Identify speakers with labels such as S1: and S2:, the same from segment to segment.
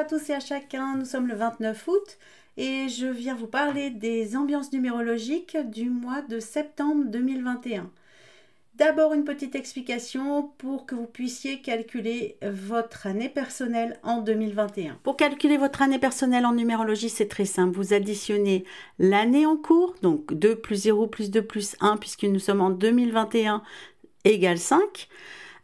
S1: à tous et à chacun, nous sommes le 29 août et je viens vous parler des ambiances numérologiques du mois de septembre 2021. D'abord une petite explication pour que vous puissiez calculer votre année personnelle en 2021. Pour calculer votre année personnelle en numérologie, c'est très simple. Vous additionnez l'année en cours, donc 2 plus 0 plus 2 plus 1, puisque nous sommes en 2021 égale 5,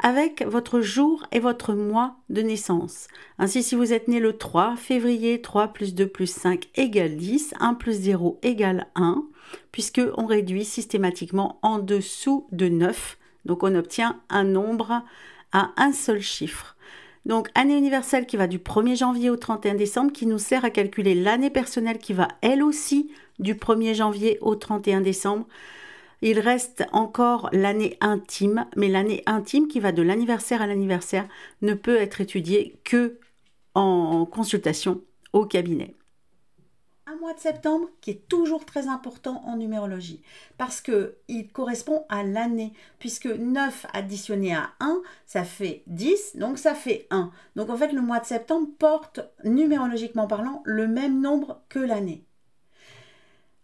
S1: avec votre jour et votre mois de naissance. Ainsi, si vous êtes né le 3 février, 3 plus 2 plus 5 égale 10, 1 plus 0 égale 1, puisqu'on réduit systématiquement en dessous de 9. Donc, on obtient un nombre à un seul chiffre. Donc, année universelle qui va du 1er janvier au 31 décembre, qui nous sert à calculer l'année personnelle qui va elle aussi du 1er janvier au 31 décembre. Il reste encore l'année intime, mais l'année intime qui va de l'anniversaire à l'anniversaire ne peut être étudiée que en consultation au cabinet. Un mois de septembre qui est toujours très important en numérologie parce qu'il correspond à l'année, puisque 9 additionné à 1, ça fait 10, donc ça fait 1. Donc en fait, le mois de septembre porte, numérologiquement parlant, le même nombre que l'année.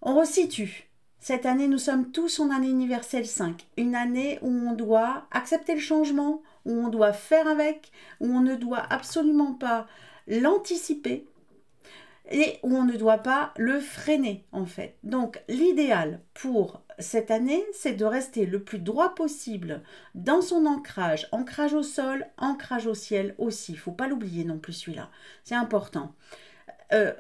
S1: On resitue. Cette année, nous sommes tous en année universelle 5, une année où on doit accepter le changement, où on doit faire avec, où on ne doit absolument pas l'anticiper et où on ne doit pas le freiner en fait. Donc l'idéal pour cette année, c'est de rester le plus droit possible dans son ancrage, ancrage au sol, ancrage au ciel aussi, il ne faut pas l'oublier non plus celui-là, c'est important.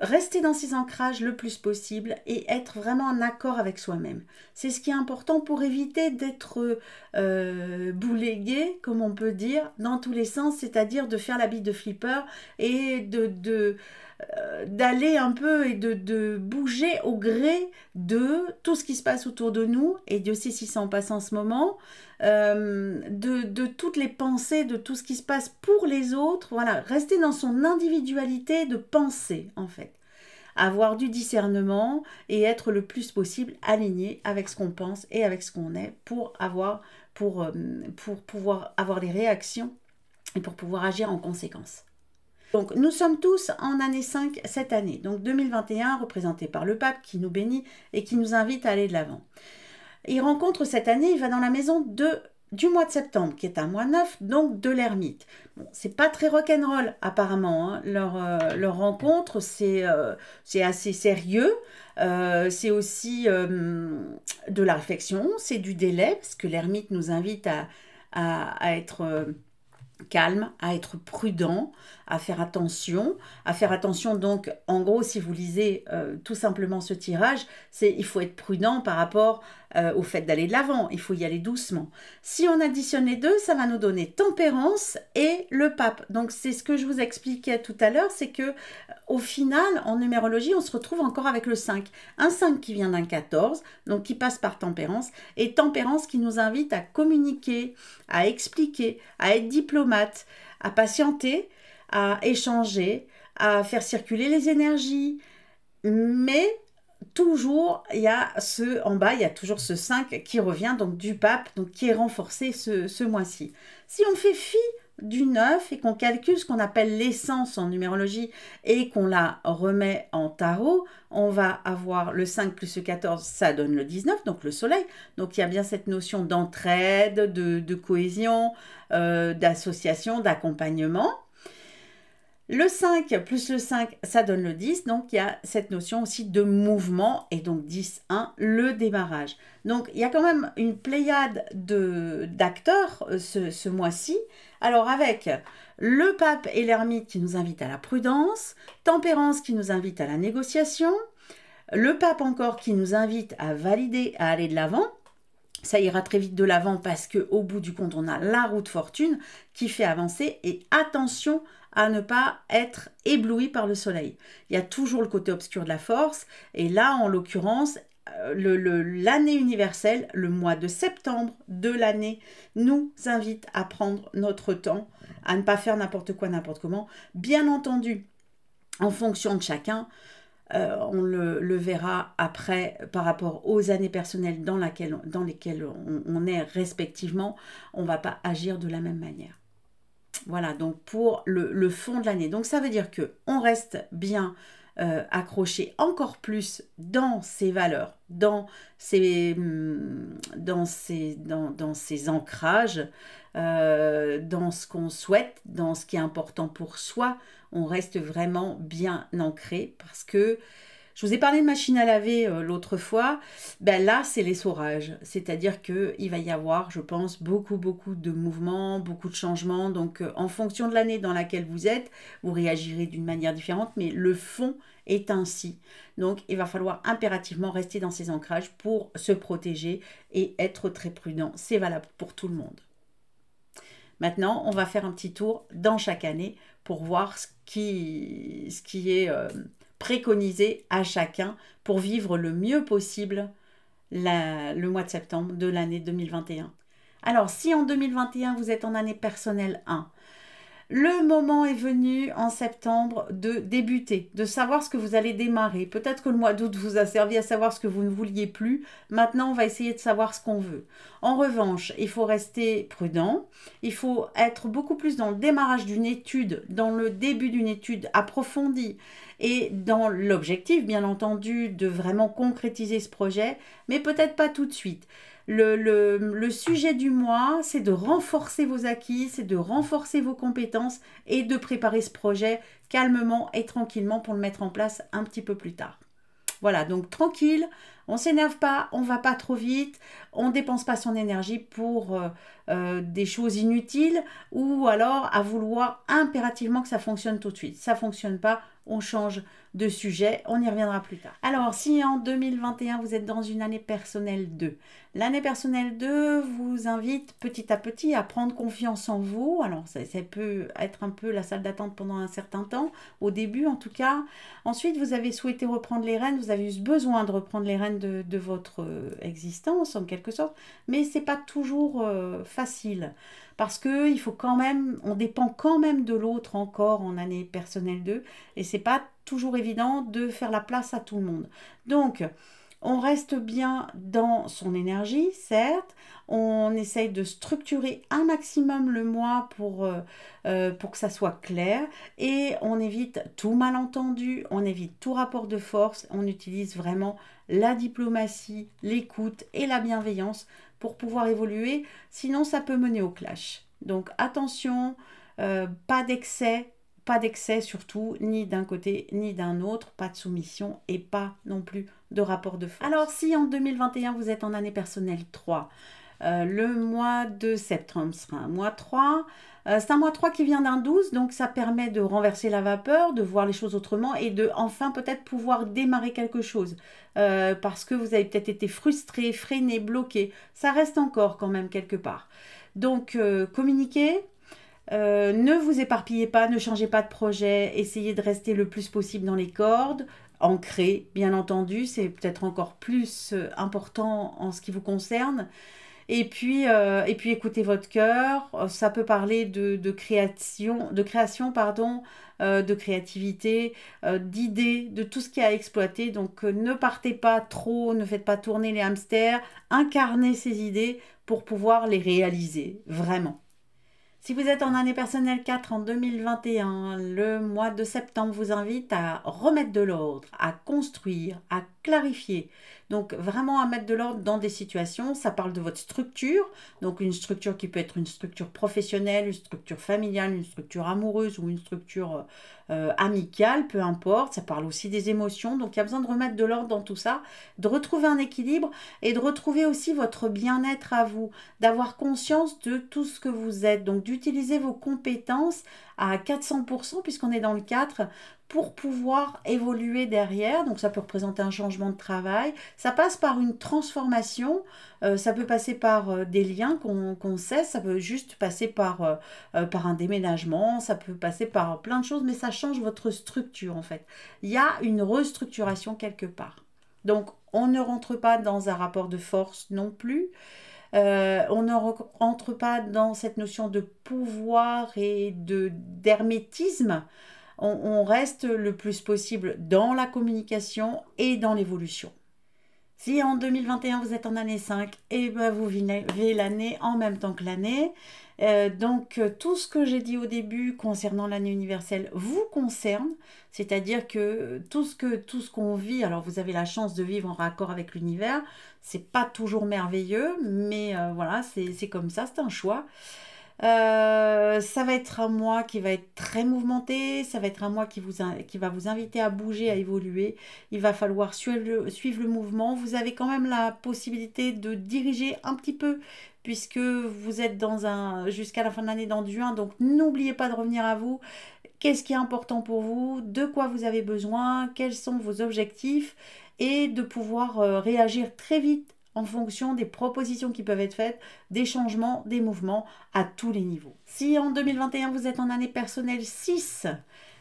S1: Rester dans ses ancrages le plus possible et être vraiment en accord avec soi-même. C'est ce qui est important pour éviter d'être boulégué, comme on peut dire, dans tous les sens, c'est-à-dire de faire la bite de flipper et d'aller un peu et de bouger au gré de tout ce qui se passe autour de nous, et Dieu sait si ça en passe en ce moment, de toutes les pensées, de tout ce qui se passe pour les autres, voilà, rester dans son individualité de pensée en fait, avoir du discernement et être le plus possible aligné avec ce qu'on pense et avec ce qu'on est pour pouvoir avoir des réactions et pour pouvoir agir en conséquence. Donc, nous sommes tous en année 5 cette année, donc 2021, représenté par le pape qui nous bénit et qui nous invite à aller de l'avant. Il rencontre cette année, il va dans la maison du mois de septembre, qui est un mois 9, donc de l'ermite. Bon, c'est pas très rock'n'roll apparemment, hein. Leur rencontre, c'est assez sérieux, c'est aussi de la réflexion, c'est du délai, parce que l'ermite nous invite à être calme, à être prudent, à faire attention donc en gros si vous lisez tout simplement ce tirage, il faut être prudent par rapport au fait d'aller de l'avant, il faut y aller doucement. Si on additionne les deux, ça va nous donner tempérance et le pape. Donc c'est ce que je vous expliquais tout à l'heure, c'est que au final en numérologie on se retrouve encore avec le 5. Un 5 qui vient d'un 14, donc qui passe par tempérance, et tempérance qui nous invite à communiquer, à expliquer, à être diplomate, à patienter, à échanger, à faire circuler les énergies, mais toujours, en bas, il y a toujours ce 5 qui revient, donc du pape, donc qui est renforcé ce mois-ci. Si on fait fi du 9 et qu'on calcule ce qu'on appelle l'essence en numérologie et qu'on la remet en tarot, on va avoir le 5 plus le 14, ça donne le 19, donc le soleil. Donc il y a bien cette notion d'entraide, de cohésion, d'association, d'accompagnement. Le 5 plus le 5, ça donne le 10, donc il y a cette notion aussi de mouvement, et donc 10, 1, le démarrage. Donc il y a quand même une pléiade d'acteurs ce mois-ci, alors avec le pape et l'ermite qui nous invitent à la prudence, tempérance qui nous invite à la négociation, le pape encore qui nous invite à valider, à aller de l'avant. Ça ira très vite de l'avant parce qu'au bout du compte, on a la roue de fortune qui fait avancer, et attention à ne pas être ébloui par le soleil. Il y a toujours le côté obscur de la force, et là, en l'occurrence, l'année universelle, le mois de septembre de l'année, nous invite à prendre notre temps, à ne pas faire n'importe quoi, n'importe comment. Bien entendu, en fonction de chacun, on le verra après par rapport aux années personnelles dans lesquelles on est respectivement, on ne va pas agir de la même manière. Voilà, donc pour le fond de l'année. Donc ça veut dire qu'on reste bien accroché encore plus dans ses valeurs, dans ses ancrages, dans ce qu'on souhaite, dans ce qui est important pour soi. On reste vraiment bien ancré parce que je vous ai parlé de machine à laver l'autre fois. Ben là, c'est l'essorage. C'est-à-dire qu'il va y avoir, je pense, beaucoup de mouvements, beaucoup de changements. Donc, en fonction de l'année dans laquelle vous êtes, vous réagirez d'une manière différente, mais le fond est ainsi. Donc, il va falloir impérativement rester dans ces ancrages pour se protéger et être très prudent. C'est valable pour tout le monde. Maintenant, on va faire un petit tour dans chaque année pour voir ce qui est préconisé à chacun pour vivre le mieux possible le mois de septembre de l'année 2021. Alors, si en 2021, vous êtes en année personnelle 1, le moment est venu en septembre de débuter, de savoir ce que vous allez démarrer. Peut-être que le mois d'août vous a servi à savoir ce que vous ne vouliez plus. Maintenant, on va essayer de savoir ce qu'on veut. En revanche, il faut rester prudent. Il faut être beaucoup plus dans le démarrage d'une étude, dans le début d'une étude approfondie et dans l'objectif, bien entendu, de vraiment concrétiser ce projet, mais peut-être pas tout de suite. Le sujet du mois, c'est de renforcer vos acquis, c'est de renforcer vos compétences et de préparer ce projet calmement et tranquillement pour le mettre en place un petit peu plus tard. Voilà, donc tranquille, on ne s'énerve pas, on ne va pas trop vite, on ne dépense pas son énergie pour des choses inutiles ou alors à vouloir impérativement que ça fonctionne tout de suite. Ça ne fonctionne pas, on change de sujet, on y reviendra plus tard. Alors, si en 2021, vous êtes dans une année personnelle 2, l'année personnelle 2 vous invite petit à petit à prendre confiance en vous. Alors, ça peut être un peu la salle d'attente pendant un certain temps, au début en tout cas. Ensuite, vous avez souhaité reprendre les rênes, vous avez eu besoin de reprendre les rênes de votre existence en quelque sorte, mais c'est pas toujours facile. Parce que il faut quand même, on dépend quand même de l'autre encore en année personnelle 2 et c'est pas toujours évident de faire la place à tout le monde. Donc, on reste bien dans son énergie, certes. On essaye de structurer un maximum le mois pour que ça soit clair. Et on évite tout malentendu, on évite tout rapport de force. On utilise vraiment la diplomatie, l'écoute et la bienveillance pour pouvoir évoluer. Sinon, ça peut mener au clash. Donc, attention, pas d'excès. Pas d'excès surtout, ni d'un côté ni d'un autre, pas de soumission et pas non plus de rapport de force. Alors si en 2021 vous êtes en année personnelle 3, le mois de septembre sera un mois 3, c'est un mois 3 qui vient d'un 12, donc ça permet de renverser la vapeur, de voir les choses autrement et de enfin peut-être pouvoir démarrer quelque chose. Parce que vous avez peut-être été frustré, freiné, bloqué, ça reste encore quand même quelque part. Donc communiquez. Ne vous éparpillez pas, ne changez pas de projet, essayez de rester le plus possible dans les cordes, ancré, bien entendu, c'est peut-être encore plus important en ce qui vous concerne. Et puis écoutez votre cœur, ça peut parler de création, de créativité, d'idées, de tout ce qu'il y a à exploiter. Donc ne partez pas trop, ne faites pas tourner les hamsters, incarnez ces idées pour pouvoir les réaliser, vraiment. Si vous êtes en année personnelle 4 en 2021, le mois de septembre vous invite à remettre de l'ordre, à construire, à clarifier. Donc vraiment à mettre de l'ordre dans des situations. Ça parle de votre structure, donc une structure qui peut être une structure professionnelle, une structure familiale, une structure amoureuse ou une structure amicale, peu importe. Ça parle aussi des émotions. Donc il y a besoin de remettre de l'ordre dans tout ça, de retrouver un équilibre et de retrouver aussi votre bien-être à vous, d'avoir conscience de tout ce que vous êtes. Donc d'utiliser vos compétences à 400% puisqu'on est dans le 4 pour pouvoir évoluer derrière. Donc ça peut représenter un changement de travail, ça passe par une transformation, ça peut passer par des liens qu'on cesse, ça peut juste passer par un déménagement, ça peut passer par plein de choses, mais ça change votre structure en fait. Il y a une restructuration quelque part. Donc on ne rentre pas dans un rapport de force non plus. On ne rentre pas dans cette notion de pouvoir et d'hermétisme. On reste le plus possible dans la communication et dans l'évolution. Si en 2021 vous êtes en année 5, et ben vous vivez l'année en même temps que l'année. Donc tout ce que j'ai dit au début concernant l'année universelle vous concerne, c'est-à-dire que tout ce qu'on vit, alors vous avez la chance de vivre en raccord avec l'univers, c'est pas toujours merveilleux, mais voilà, c'est comme ça, c'est un choix. Ça va être un mois qui va être très mouvementé, ça va être un mois qui va vous inviter à bouger, à évoluer. Il va falloir suivre le mouvement. Vous avez quand même la possibilité de diriger un petit peu, puisque vous êtes jusqu'à la fin de l'année dans du 1, donc n'oubliez pas de revenir à vous. Qu'est-ce qui est important pour vous? De quoi vous avez besoin? Quels sont vos objectifs? Et de pouvoir réagir très vite en fonction des propositions qui peuvent être faites, des changements, des mouvements à tous les niveaux. Si en 2021 vous êtes en année personnelle 6,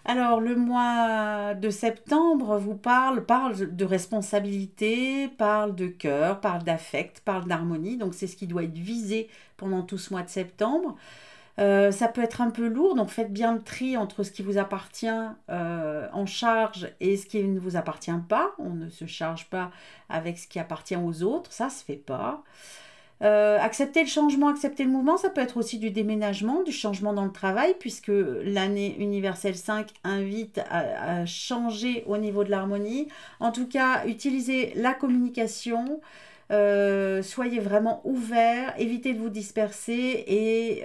S1: alors le mois de septembre vous parle de responsabilité, parle de cœur, parle d'affect, parle d'harmonie, donc c'est ce qui doit être visé pendant tout ce mois de septembre. Ça peut être un peu lourd, donc faites bien le tri entre ce qui vous appartient en charge et ce qui ne vous appartient pas. On ne se charge pas avec ce qui appartient aux autres, ça se fait pas. Accepter le changement, accepter le mouvement, ça peut être aussi du déménagement, du changement dans le travail, puisque l'année universelle 5 invite à changer au niveau de l'harmonie. En tout cas, utilisez la communication. Soyez vraiment ouverts, évitez de vous disperser et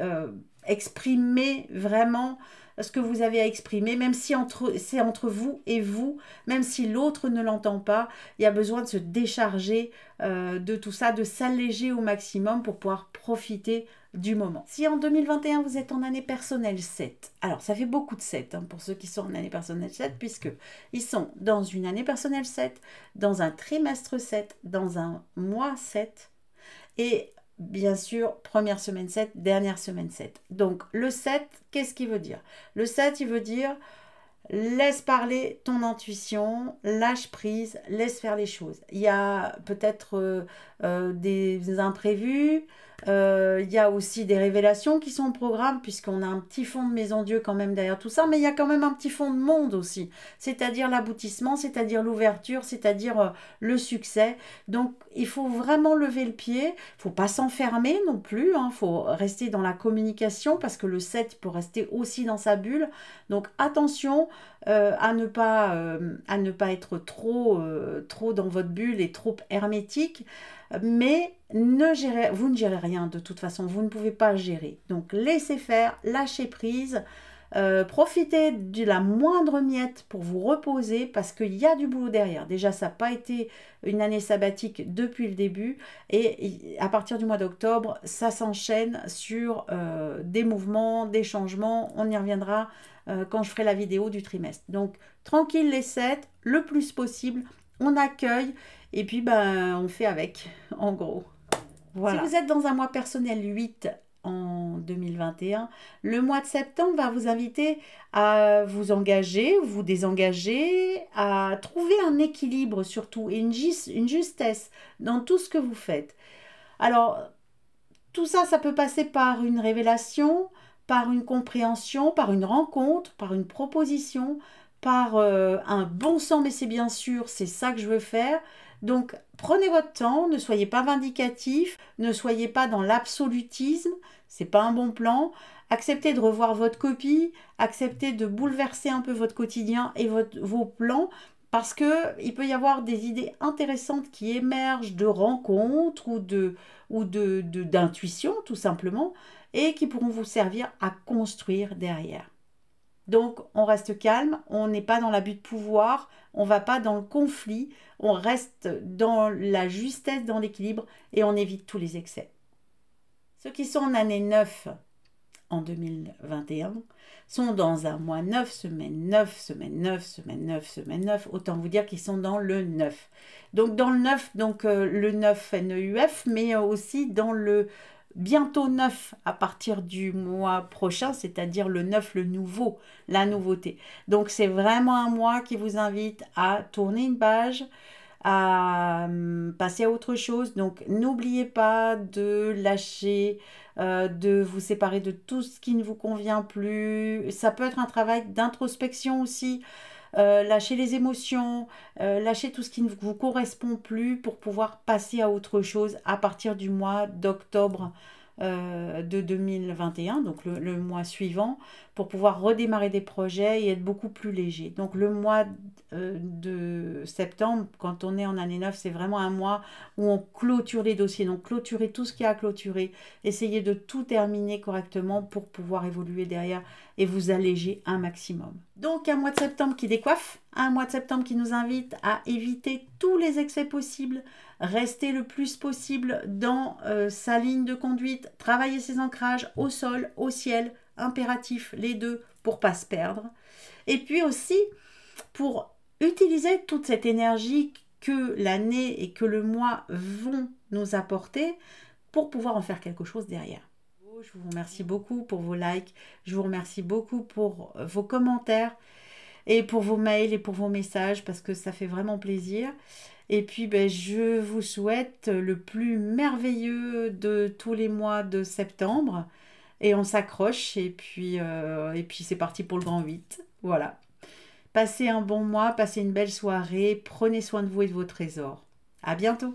S1: exprimez vraiment ce que vous avez à exprimer, même si c'est entre vous et vous, même si l'autre ne l'entend pas, il y a besoin de se décharger de tout ça, de s'alléger au maximum pour pouvoir profiter du moment. Si en 2021 vous êtes en année personnelle 7, alors ça fait beaucoup de 7 pour ceux qui sont en année personnelle 7, puisque ils sont dans une année personnelle 7, dans un trimestre 7, dans un mois 7, et bien sûr, première semaine 7, dernière semaine 7. Donc le 7, qu'est-ce qu'il veut dire? Le 7, il veut dire laisse parler ton intuition, lâche prise, laisse faire les choses. Il y a peut-être des imprévus, il y a aussi des révélations qui sont au programme, puisqu'on a un petit fond de Maison Dieu quand même derrière tout ça, mais il y a quand même un petit fond de monde aussi, c'est-à-dire l'aboutissement, c'est-à-dire l'ouverture, c'est-à-dire le succès. Donc il faut vraiment lever le pied, il ne faut pas s'enfermer non plus, il faut rester dans la communication, parce que le 7 peut rester aussi dans sa bulle. Donc attention à ne pas être trop dans votre bulle et trop hermétique, mais vous ne gérez rien de toute façon, vous ne pouvez pas gérer. Donc laissez faire, lâchez prise, profitez de la moindre miette pour vous reposer, parce qu'il y a du boulot derrière. Déjà, ça n'a pas été une année sabbatique depuis le début, et à partir du mois d'octobre, ça s'enchaîne sur des mouvements, des changements. On y reviendra quand je ferai la vidéo du trimestre. Donc tranquille les 7, le plus possible, on accueille et puis on fait avec, en gros. Voilà. Si vous êtes dans un mois personnel 8 en 2021, le mois de septembre va vous inviter à vous engager, vous désengager, à trouver un équilibre surtout et une justesse dans tout ce que vous faites. Alors, tout ça, ça peut passer par une révélation, par une compréhension, par une rencontre, par une proposition, par un bon sang, mais c'est bien sûr, c'est ça que je veux faire. Donc, prenez votre temps, ne soyez pas vindicatif, ne soyez pas dans l'absolutisme, c'est pas un bon plan. Acceptez de revoir votre copie, acceptez de bouleverser un peu votre quotidien et vos plans, parce qu'il peut y avoir des idées intéressantes qui émergent de rencontres ou d'intuition, tout simplement, et qui pourront vous servir à construire derrière. Donc, on reste calme, on n'est pas dans l'abus de pouvoir, on ne va pas dans le conflit, on reste dans la justesse, dans l'équilibre, et on évite tous les excès. Ceux qui sont en année 9 en 2021 sont dans un mois 9, semaine 9, semaine 9, semaine 9, semaine 9, autant vous dire qu'ils sont dans le 9. Donc dans le 9, le 9 N-E-U-F, mais aussi dans le bientôt 9 à partir du mois prochain, c'est-à-dire le 9, le nouveau, la nouveauté. Donc c'est vraiment un mois qui vous invite à tourner une page, à passer à autre chose. Donc n'oubliez pas de lâcher, de vous séparer de tout ce qui ne vous convient plus. Ça peut être un travail d'introspection aussi. lâcher les émotions, lâcher tout ce qui ne vous correspond plus pour pouvoir passer à autre chose à partir du mois d'octobre de 2021, donc le mois suivant, pour pouvoir redémarrer des projets et être beaucoup plus léger. Donc le mois de septembre, quand on est en année 9, c'est vraiment un mois où on clôture les dossiers, donc clôturer tout ce qu'il y a à clôturer, essayer de tout terminer correctement pour pouvoir évoluer derrière et vous alléger un maximum. Donc un mois de septembre qui décoiffe, un mois de septembre qui nous invite à éviter tous les excès possibles, rester le plus possible dans sa ligne de conduite, travailler ses ancrages au sol, au ciel, impératif les deux pour pas se perdre. Et puis aussi pour utiliser toute cette énergie que l'année et que le mois vont nous apporter pour pouvoir en faire quelque chose derrière. Je vous remercie beaucoup pour vos likes, je vous remercie beaucoup pour vos commentaires et pour vos mails et pour vos messages parce que ça fait vraiment plaisir. Et puis je vous souhaite le plus merveilleux de tous les mois de septembre et on s'accroche et puis c'est parti pour le grand 8. Voilà. Passez un bon mois, passez une belle soirée, prenez soin de vous et de vos trésors. À bientôt.